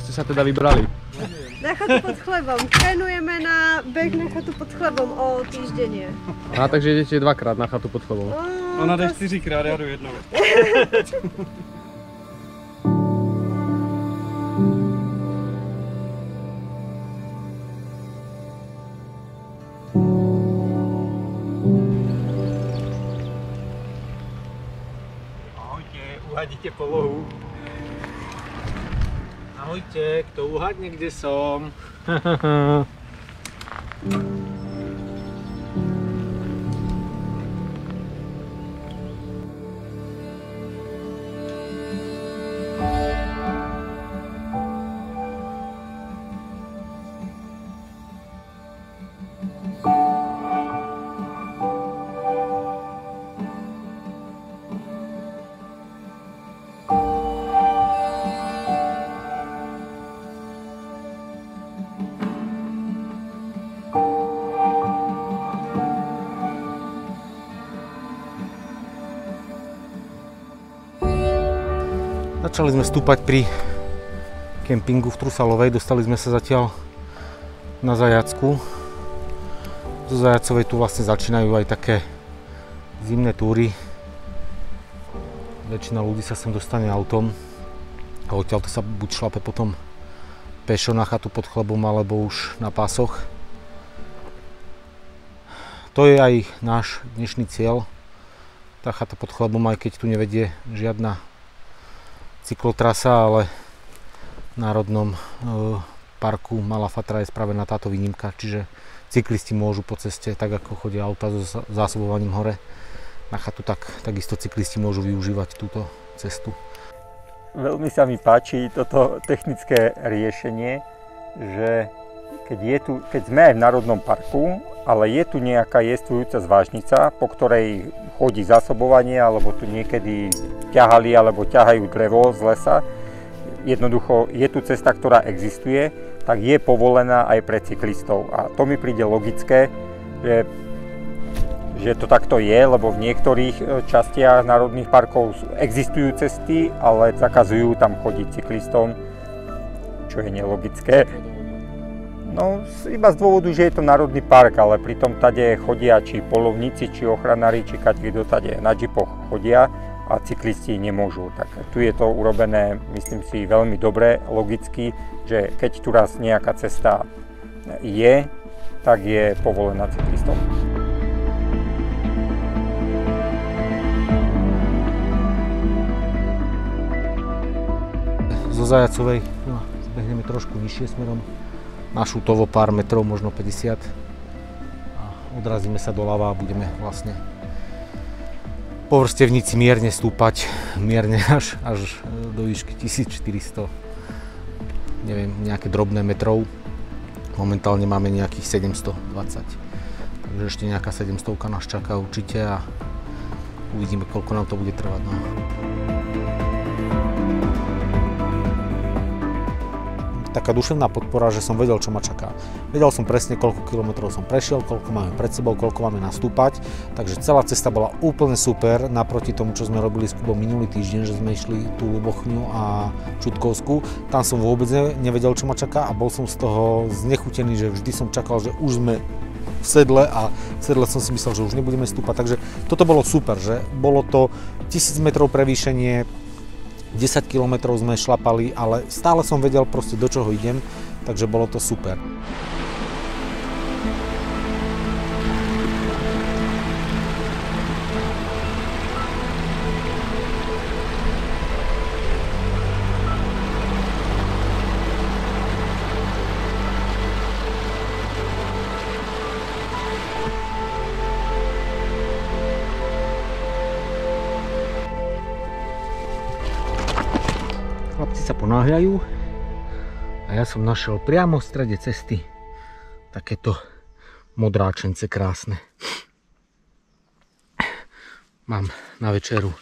ste sa teda vybrali? Na chatu pod chlebom. Trénujeme na beh na chatu pod chlebom o týždenie. A takže idete dvakrát na chatu pod chlebom. Ona jde 4krát, já jdu jednou. Ahojte, uhadíte polohu. Ahojte, kto uhadne, kde som? Začali sme stúpať pri kempingu v Trusalovej, dostali sme sa zatiaľ na Zajacku. Zo Zajacovej tu vlastne začínajú aj také zimné túry. Väčšina ľudí sa sem dostane autom a odtiaľto sa buď šlape potom pešo na chatu pod chlebom alebo už na pásoch. To je aj náš dnešný cieľ. Tá chata pod chlebom, aj keď tu nevedie žiadna cyklotrasa, ale v Národnom parku Malá Fatra je spravená táto výnimka, čiže cyklisti môžu po ceste, tak ako chodia auta so zásobovaním hore na chatu, takisto cyklisti môžu využívať túto cestu. Veľmi sa mi páči toto technické riešenie, že keď sme aj v Národnom parku, ale je tu nejaká jestvujúca zvážnica, po ktorej chodí zásobovanie, alebo tu niekedy ťahali alebo ťahajú drevo z lesa. Jednoducho je tu cesta, ktorá existuje, tak je povolená aj pre cyklistov. A to mi príde logické, že to takto je, lebo v niektorých častiach národných parkov existujú cesty, ale zakazujú tam chodiť cyklistom, čo je nelogické. No, iba z dôvodu, že je to národný park, ale pritom tade chodia či polovníci, či ochranári, či kto tade na džipoch chodia a cyklisti nemôžu. Tak tu je to urobené, myslím si, veľmi dobre, logicky, že keď tu raz nejaká cesta je, tak je povolená cyklistom. Zo Zajacovej zbehneme trošku nižšie smerom na Šutovo, pár metrov, možno 50 a odrazíme sa doľava a budeme vlastne po vrstevnici mierne stúpať, mierne až do výšky 1400, neviem, nejaké drobné metrov. Momentálne máme nejakých 720, takže ešte nejaká 700 nás čaká určite a uvidíme, koľko nám to bude trvať. No. Taká duševná podpora, že som vedel, čo ma čaká. Vedel som presne, koľko kilometrov som prešiel, koľko máme pred sebou, koľko máme nastúpať. Takže celá cesta bola úplne super, naproti tomu, čo sme robili s Kubom minulý týždeň, že sme išli tú Lubochňu a Čutkovskú. Tam som vôbec nevedel, čo ma čaká a bol som z toho znechutený, že vždy som čakal, že už sme v sedle a v sedle som si myslel, že už nebudeme stúpať. Takže toto bolo super, že bolo to 1000 metrov prevýšenie, 10 km sme šlapali, ale stále som vedel proste, do čoho idem, takže bolo to super. Chlapci sa ponáhľajú a ja som našiel priamo v strede cesty takéto modráčence krásne. Mám na večeru.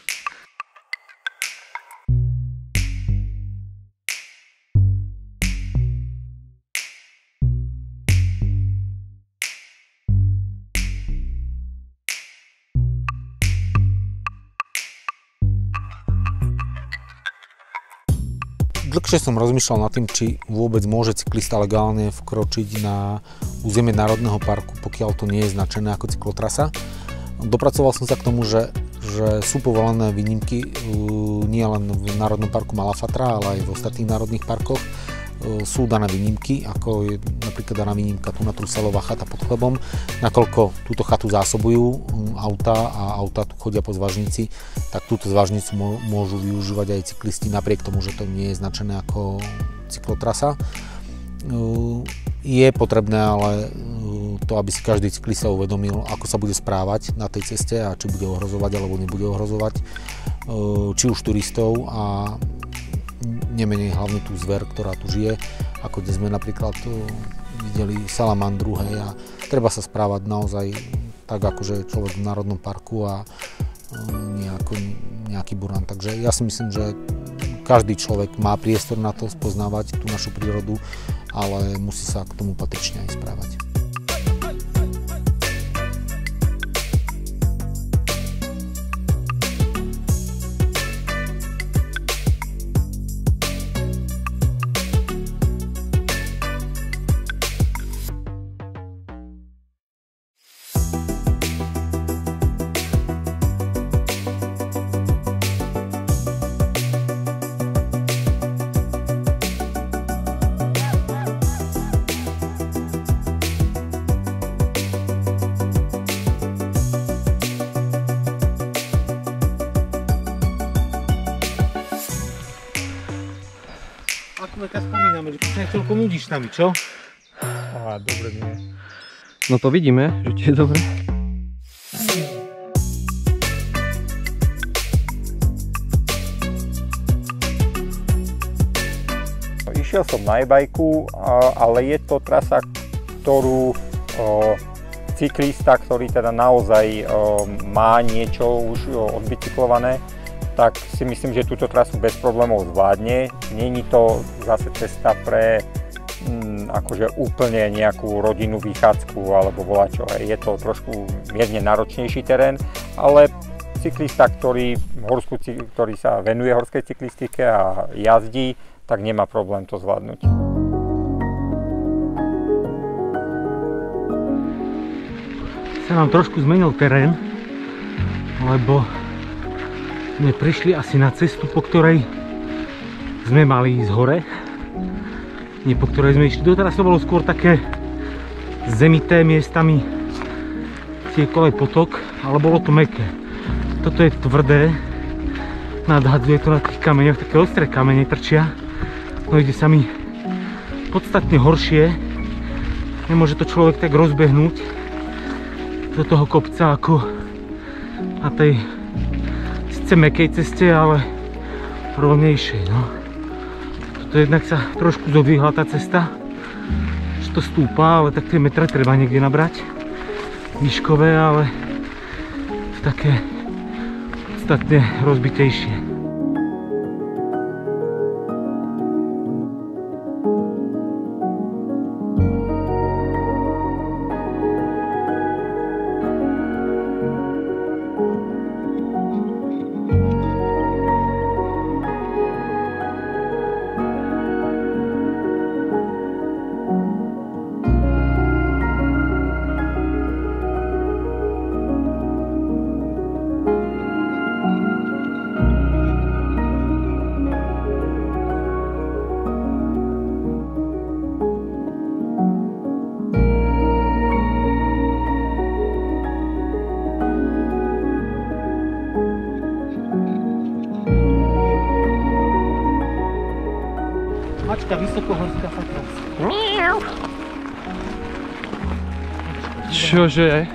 Dlhšie som rozmýšľal nad tým, či vôbec môže cyklista legálne vkročiť na územie Národného parku, pokiaľ to nie je značené ako cyklotrasa. Dopracoval som sa k tomu, že sú povolené výnimky nie len v Národnom parku Malá Fatra, ale aj v ostatných národných parkoch. Sú dané výnimky, ako je napríklad daná výnimka tu na Truselová chata pod Chlebom, nakoľko túto chatu zásobujú auta a auta tu chodia po zvážnici, tak túto zvážnicu môžu využívať aj cyklisti napriek tomu, že to nie je značené ako cyklotrasa. Je potrebné ale to, aby si každý cyklista uvedomil, ako sa bude správať na tej ceste a či bude ohrozovať alebo nebude ohrozovať či už turistov a nemenej hlavne tú zver, ktorá tu žije, ako dnes sme napríklad videli salamandru, hej, a treba sa správať naozaj tak, ako že je človek v Národnom parku a nejaký burán. Takže ja si myslím, že každý človek má priestor na to spoznávať tú našu prírodu, ale musí sa k tomu patrične aj správať. Ako spomíname, že keď sa toľko nudíš s nami, čo? Dobre nie. No to vidíme, že ti je dobre. Išiel som na e-bajku, ale je to trasa, ktorú cyklista, ktorý teda naozaj má niečo už odbicyklované, tak si myslím, že túto trasu bez problémov zvládne. Není to zase cesta pre akože úplne nejakú rodinnú vychádzku alebo volačo. Je to trošku mierne náročnejší terén, ale cyklista, ktorý sa venuje horskej cyklistike a jazdí, tak nemá problém to zvládnuť. Sa nám trošku zmenil terén, lebo sme prišli asi na cestu, po ktorej sme mali ísť hore. Nie po ktorej sme išli. Doteraz to bolo skôr také zemité, miestami tiekol aj potok, ale bolo to mäkké. Toto je tvrdé, nadhadzuje to na tých kameňoch, také ostré kamene trčia. No ide sa mi podstatne horšie. Nemôže to človek tak rozbehnúť do toho kopca ako na tej mäkkej ceste, ale rovnejšej, no. Toto jednak sa trošku zodvihla tá cesta, že to stúpa, ale tak tie metre treba niekde nabrať, výškové, ale také podstatne rozbitejšie. Mačka vysokohorská Fatra. Čože?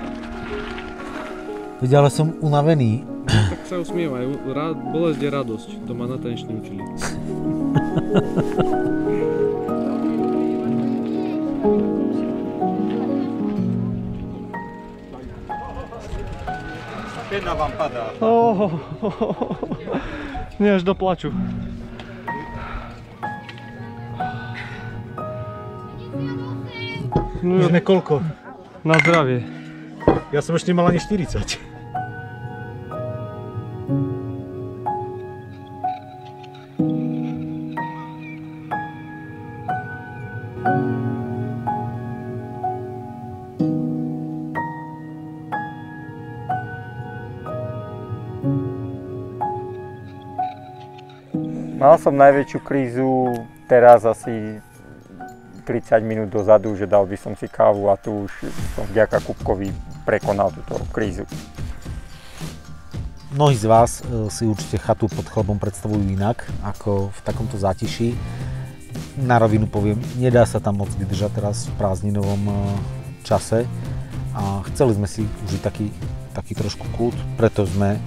Veď, ale som unavený. Tak sa usmievaj, bolesť je radosť, to ma na tanečný učili. Pena vám padá. Nie až do plaču. My sme koľko? Na zdravie. Ja som ešte nemal ani 40. Mal som najväčšiu krízu teraz asi 30 minút dozadu, že dal by som si kávu a tu už som vďaka Kupkovi prekonal túto krízu. Mnohí z vás si určite chatu pod chlebom predstavujú inak, ako v takomto zátiší. Na rovinu poviem, nedá sa tam moc vydržať teraz v prázdninovom čase a chceli sme si užiť taký trošku kút, preto sme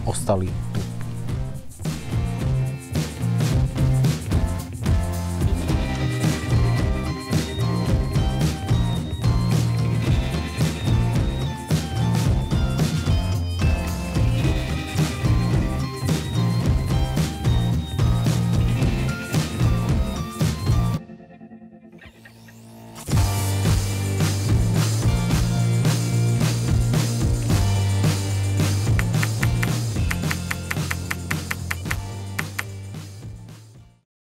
ostali tu.